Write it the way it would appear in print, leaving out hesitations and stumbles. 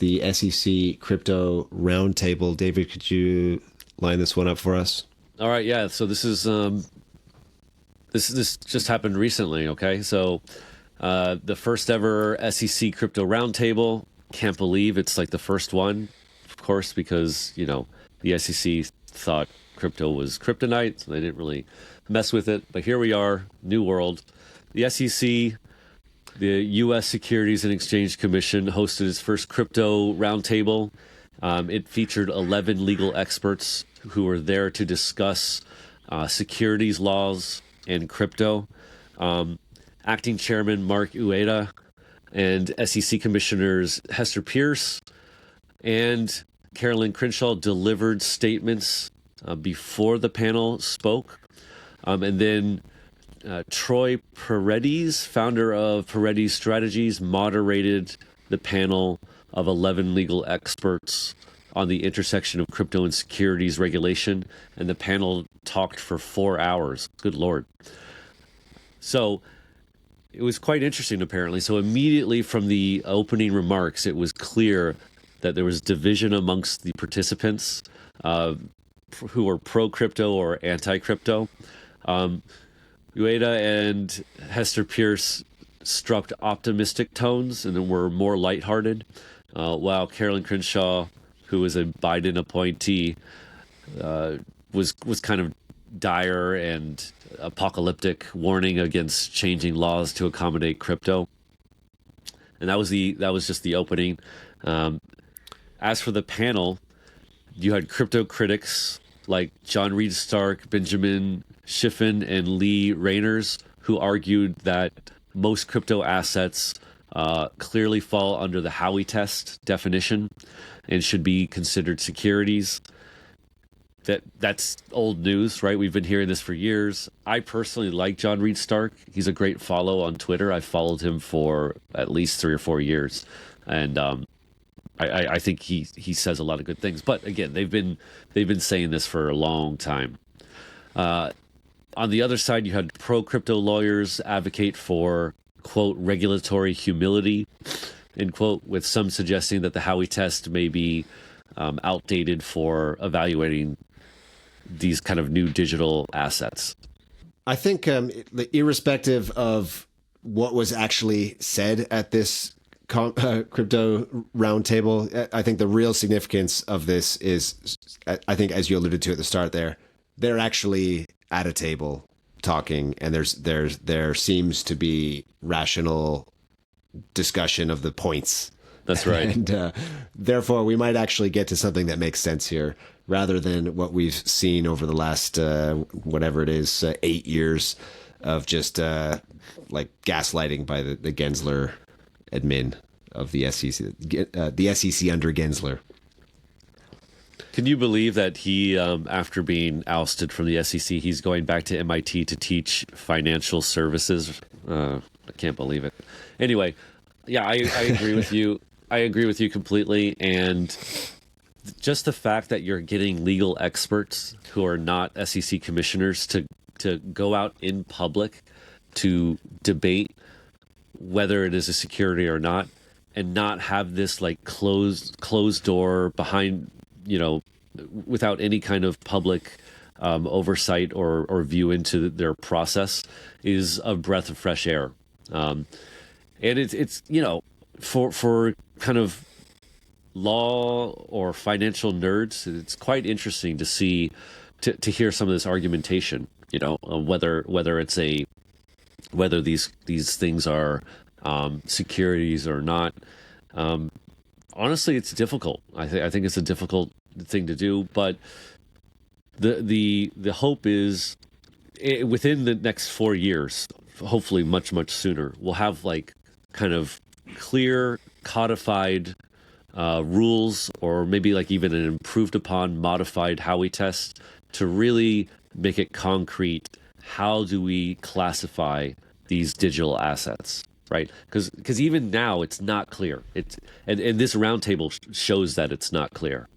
the SEC Crypto Roundtable. David, could you line this one up for us? All right, yeah. So this is this just happened recently. Okay, so the first ever SEC Crypto Roundtable. Can't believe it's like the first one, of course, because the SEC thought crypto was kryptonite, so they didn't really mess with it. But here we are, new world. The SEC, the U.S. Securities and Exchange Commission, hosted its first crypto roundtable. It featured 11 legal experts who were there to discuss securities laws and crypto. Acting Chairman Mark Uyeda and SEC Commissioners Hester Peirce and Carolyn Crenshaw delivered statements before the panel spoke. And then Troy Paredes, founder of Paredes Strategies, moderated the panel of 11 legal experts on the intersection of crypto and securities regulation. And the panel talked for 4 hours. Good Lord. So it was quite interesting, apparently. So immediately from the opening remarks, it was clear that there was division amongst the participants who were pro-crypto or anti-crypto. Uyeda and Hester Peirce struck optimistic tones and were more lighthearted, while Carolyn Crenshaw, who was a Biden appointee, was kind of dire and apocalyptic, warning against changing laws to accommodate crypto. And that was just the opening. As for the panel, you had crypto critics like John Reed Stark, Benjamin Shiffman, and Lee Rainers, who argued that most crypto assets clearly fall under the Howey Test definition and should be considered securities. That's old news, right? We've been hearing this for years. I personally like John Reed Stark. He's a great follow on Twitter. I've followed him for at least 3 or 4 years, and I think he says a lot of good things. But again, they've been saying this for a long time. On the other side, you had pro-crypto lawyers advocate for, quote, regulatory humility, end quote, with some suggesting that the Howey Test may be outdated for evaluating these kind of new digital assets. I think irrespective of what was actually said at this crypto roundtable, I think the real significance of this is, I think, as you alluded to at the start there, they're actually at a table talking, and there seems to be rational discussion of the points. That's right. And therefore, we might actually get to something that makes sense here, rather than what we've seen over the last, whatever it is, 8 years of just like gaslighting by the Gensler admin of the SEC under Gensler. Can you believe that he, after being ousted from the SEC, he's going back to MIT to teach financial services? I can't believe it. Anyway, yeah, I agree with you. I agree with you completely. And just the fact that you're getting legal experts who are not SEC commissioners to go out in public to debate whether it is a security or not, and not have this like closed door behind, without any kind of public oversight or view into their process, is a breath of fresh air. And it's for kind of law or financial nerds, it's quite interesting to see, to hear some of this argumentation, whether these things are securities or not. Honestly, it's difficult. I think it's a difficult thing to do, but the hope is within the next 4 years, hopefully much sooner, we'll have like kind of clear codified rules, or maybe like even an improved upon modified Howey Test to really make it concrete. How do we classify these digital assets, right? Because even now it's not clear. And this roundtable shows that it's not clear,